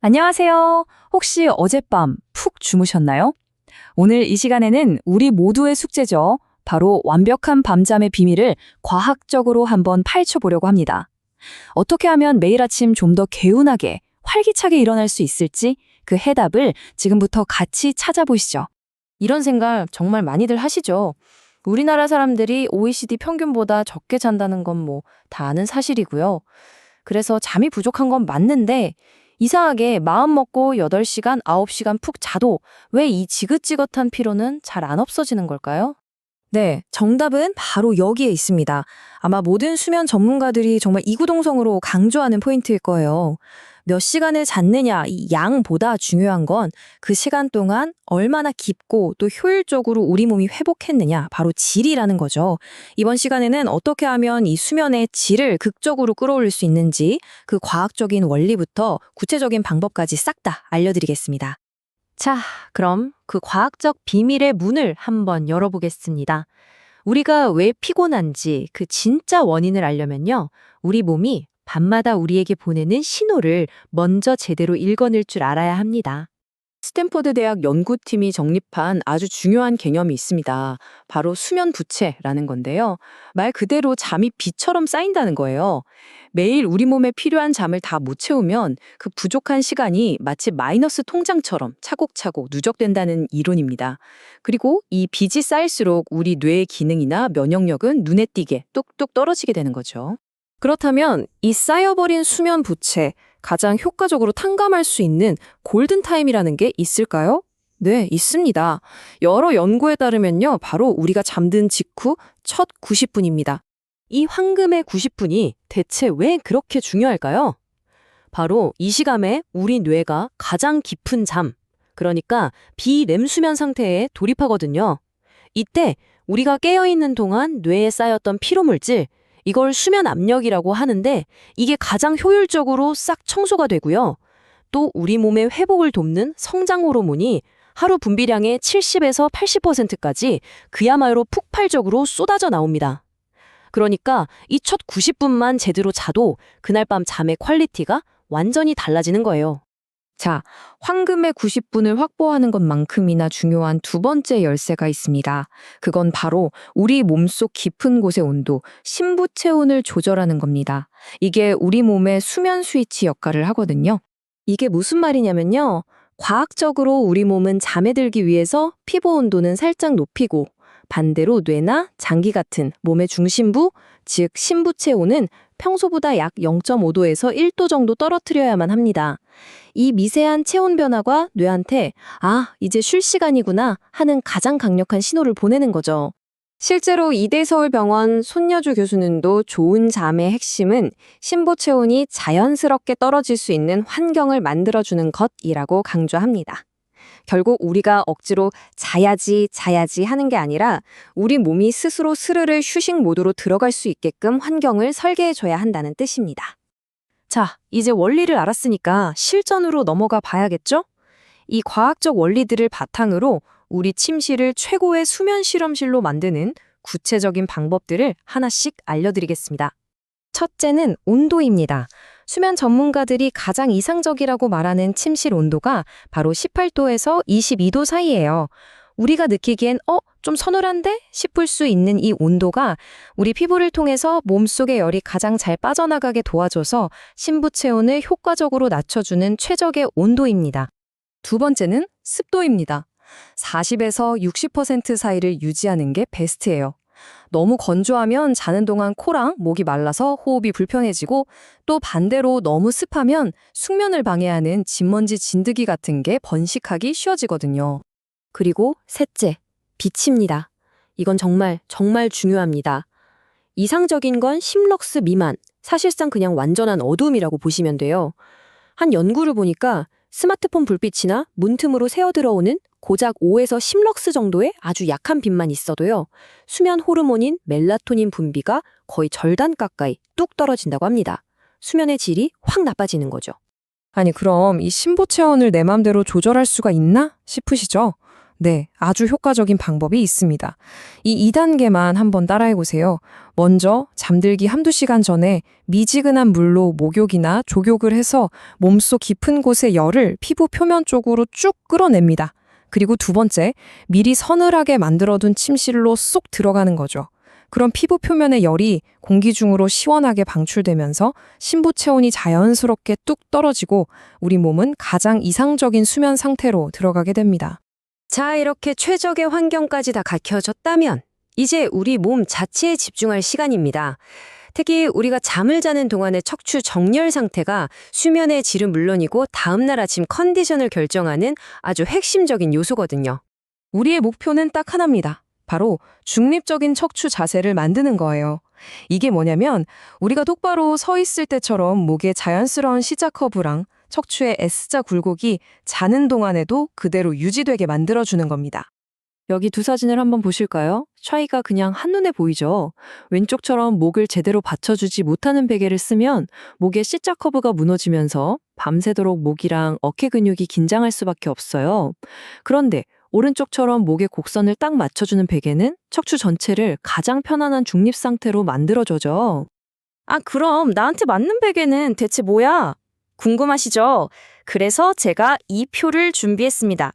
안녕하세요. 혹시 어젯밤 푹 주무셨나요? 오늘 이 시간에는 우리 모두의 숙제죠. 바로 완벽한 밤잠의 비밀을 과학적으로 한번 파헤쳐 보려고 합니다. 어떻게 하면 매일 아침 좀 더 개운하게, 활기차게 일어날 수 있을지 그 해답을 지금부터 같이 찾아보시죠. 이런 생각 정말 많이들 하시죠? 우리나라 사람들이 OECD 평균보다 적게 잔다는 건 다 아는 사실이고요. 그래서 잠이 부족한 건 맞는데 이상하게 마음 먹고 8시간, 9시간 푹 자도 왜 이 지긋지긋한 피로는 잘 안 없어지는 걸까요? 네, 정답은 바로 여기에 있습니다. 아마 모든 수면 전문가들이 정말 이구동성으로 강조하는 포인트일 거예요. 몇 시간을 잤느냐, 이 양보다 중요한 건 그 시간 동안 얼마나 깊고 또 효율적으로 우리 몸이 회복했느냐, 바로 질이라는 거죠. 이번 시간에는 어떻게 하면 이 수면의 질을 극적으로 끌어올릴 수 있는지 그 과학적인 원리부터 구체적인 방법까지 싹 다 알려드리겠습니다. 자, 그럼 그 과학적 비밀의 문을 한번 열어보겠습니다. 우리가 왜 피곤한지 그 진짜 원인을 알려면요. 우리 몸이 밤마다 우리에게 보내는 신호를 먼저 제대로 읽어낼 줄 알아야 합니다. 스탠퍼드 대학 연구팀이 정립한 아주 중요한 개념이 있습니다. 바로 수면 부채라는 건데요. 말 그대로 잠이 비처럼 쌓인다는 거예요. 매일 우리 몸에 필요한 잠을 다 못 채우면 그 부족한 시간이 마치 마이너스 통장처럼 차곡차곡 누적된다는 이론입니다. 그리고 이 빚이 쌓일수록 우리 뇌의 기능이나 면역력은 눈에 띄게 뚝뚝 떨어지게 되는 거죠. 그렇다면 이 쌓여버린 수면 부채, 가장 효과적으로 탕감할 수 있는 골든타임이라는 게 있을까요? 네, 있습니다. 여러 연구에 따르면요, 바로 우리가 잠든 직후 첫 90분입니다. 이 황금의 90분이 대체 왜 그렇게 중요할까요? 바로 이 시간에 우리 뇌가 가장 깊은 잠, 그러니까 비렘 수면 상태에 돌입하거든요. 이때 우리가 깨어있는 동안 뇌에 쌓였던 피로물질, 이걸 수면 압력이라고 하는데 이게 가장 효율적으로 싹 청소가 되고요. 또 우리 몸의 회복을 돕는 성장 호르몬이 하루 분비량의 70에서 80%까지 그야말로 폭발적으로 쏟아져 나옵니다. 그러니까 이 첫 90분만 제대로 자도 그날 밤 잠의 퀄리티가 완전히 달라지는 거예요. 자, 황금의 90분을 확보하는 것만큼이나 중요한 두 번째 열쇠가 있습니다. 그건 바로 우리 몸속 깊은 곳의 온도, 심부 체온을 조절하는 겁니다. 이게 우리 몸의 수면 스위치 역할을 하거든요. 이게 무슨 말이냐면요. 과학적으로 우리 몸은 잠에 들기 위해서 피부 온도는 살짝 높이고 반대로 뇌나 장기 같은 몸의 중심부, 즉 심부 체온은 평소보다 약 0.5도에서 1도 정도 떨어뜨려야만 합니다. 이 미세한 체온 변화가 뇌한테 이제 쉴 시간이구나 하는 가장 강력한 신호를 보내는 거죠. 실제로 이대서울병원 손여주 교수님도 좋은 잠의 핵심은 심부 체온이 자연스럽게 떨어질 수 있는 환경을 만들어주는 것이라고 강조합니다. 결국 우리가 억지로 자야지 하는 게 아니라 우리 몸이 스스로 스르르 휴식 모드로 들어갈 수 있게끔 환경을 설계해줘야 한다는 뜻입니다. 자, 이제 원리를 알았으니까 실전으로 넘어가 봐야겠죠? 이 과학적 원리들을 바탕으로 우리 침실을 최고의 수면 실험실로 만드는 구체적인 방법들을 하나씩 알려드리겠습니다. 첫째는 온도입니다. 수면 전문가들이 가장 이상적이라고 말하는 침실 온도가 바로 18도에서 22도 사이예요. 우리가 느끼기엔 좀 서늘한데? 싶을 수 있는 이 온도가 우리 피부를 통해서 몸속의 열이 가장 잘 빠져나가게 도와줘서 심부 체온을 효과적으로 낮춰주는 최적의 온도입니다. 두 번째는 습도입니다. 40에서 60% 사이를 유지하는 게 베스트예요. 너무 건조하면 자는 동안 코랑 목이 말라서 호흡이 불편해지고 또 반대로 너무 습하면 숙면을 방해하는 진먼지 진드기 같은 게 번식하기 쉬워지거든요. 그리고 셋째, 빛입니다. 이건 정말 중요합니다. 이상적인 건 10럭스 미만, 사실상 그냥 완전한 어두움이라고 보시면 돼요. 한 연구를 보니까 스마트폰 불빛이나 문틈으로 새어들어오는 고작 5에서 10럭스 정도의 아주 약한 빛만 있어도요. 수면 호르몬인 멜라토닌 분비가 거의 절반 가까이 뚝 떨어진다고 합니다. 수면의 질이 확 나빠지는 거죠. 아니 그럼 이 심부 체온을 내 맘대로 조절할 수가 있나 싶으시죠? 네, 아주 효과적인 방법이 있습니다. 이 2단계만 한번 따라해보세요. 먼저 잠들기 한두 시간 전에 미지근한 물로 목욕이나 족욕을 해서 몸속 깊은 곳의 열을 피부 표면 쪽으로 쭉 끌어냅니다. 그리고 두 번째, 미리 서늘하게 만들어둔 침실로 쏙 들어가는 거죠. 그럼 피부 표면의 열이 공기 중으로 시원하게 방출되면서 신부 체온이 자연스럽게 뚝 떨어지고 우리 몸은 가장 이상적인 수면 상태로 들어가게 됩니다. 자, 이렇게 최적의 환경까지 다 갖춰졌다면 이제 우리 몸 자체에 집중할 시간입니다. 특히 우리가 잠을 자는 동안의 척추 정렬 상태가 수면의 질은 물론이고 다음날 아침 컨디션을 결정하는 아주 핵심적인 요소거든요. 우리의 목표는 딱 하나입니다. 바로 중립적인 척추 자세를 만드는 거예요. 이게 뭐냐면 우리가 똑바로 서 있을 때처럼 목의 자연스러운 C자 커브랑 척추의 S자 굴곡이 자는 동안에도 그대로 유지되게 만들어주는 겁니다. 여기 두 사진을 한번 보실까요? 차이가 그냥 한눈에 보이죠? 왼쪽처럼 목을 제대로 받쳐주지 못하는 베개를 쓰면 목의 C자 커브가 무너지면서 밤새도록 목이랑 어깨 근육이 긴장할 수밖에 없어요. 그런데 오른쪽처럼 목의 곡선을 딱 맞춰주는 베개는 척추 전체를 가장 편안한 중립 상태로 만들어줘죠. 아, 그럼 나한테 맞는 베개는 대체 뭐야? 궁금하시죠? 그래서 제가 이 표를 준비했습니다.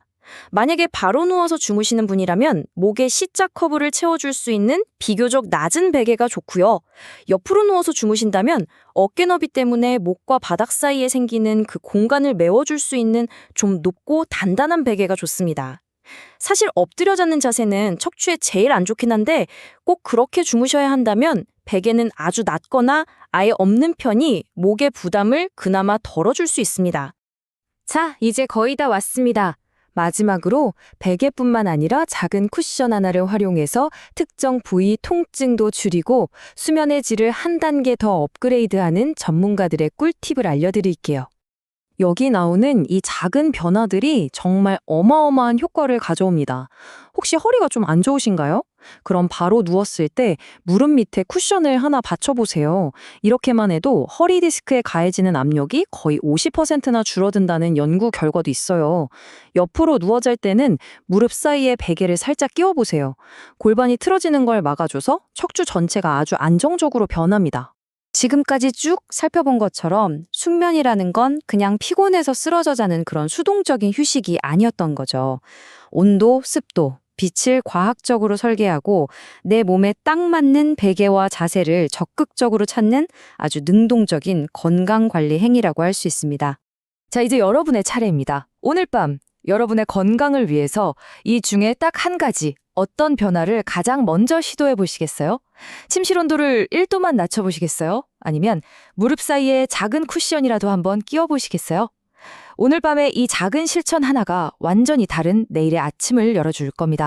만약에 바로 누워서 주무시는 분이라면 목의 C자 커브를 채워줄 수 있는 비교적 낮은 베개가 좋고요. 옆으로 누워서 주무신다면 어깨 너비 때문에 목과 바닥 사이에 생기는 그 공간을 메워줄 수 있는 좀 높고 단단한 베개가 좋습니다. 사실 엎드려 자는 자세는 척추에 제일 안 좋긴 한데 꼭 그렇게 주무셔야 한다면 베개는 아주 낮거나 아예 없는 편이 목의 부담을 그나마 덜어줄 수 있습니다. 자, 이제 거의 다 왔습니다. 마지막으로 베개뿐만 아니라 작은 쿠션 하나를 활용해서 특정 부위 통증도 줄이고 수면의 질을 한 단계 더 업그레이드하는 전문가들의 꿀팁을 알려드릴게요. 여기 나오는 이 작은 변화들이 정말 어마어마한 효과를 가져옵니다. 혹시 허리가 좀 안 좋으신가요? 그럼 바로 누웠을 때 무릎 밑에 쿠션을 하나 받쳐보세요. 이렇게만 해도 허리 디스크에 가해지는 압력이 거의 50%나 줄어든다는 연구 결과도 있어요. 옆으로 누워 잘 때는 무릎 사이에 베개를 살짝 끼워보세요. 골반이 틀어지는 걸 막아줘서 척추 전체가 아주 안정적으로 변합니다. 지금까지 쭉 살펴본 것처럼 숙면이라는 건 그냥 피곤해서 쓰러져 자는 그런 수동적인 휴식이 아니었던 거죠. 온도, 습도, 빛을 과학적으로 설계하고 내 몸에 딱 맞는 베개와 자세를 적극적으로 찾는 아주 능동적인 건강관리 행위라고 할 수 있습니다. 자, 이제 여러분의 차례입니다. 오늘 밤 여러분의 건강을 위해서 이 중에 딱 한 가지 어떤 변화를 가장 먼저 시도해 보시겠어요? 침실 온도를 1도만 낮춰보시겠어요? 아니면 무릎 사이에 작은 쿠션이라도 한번 끼워보시겠어요? 오늘 밤에 이 작은 실천 하나가 완전히 다른 내일의 아침을 열어줄 겁니다.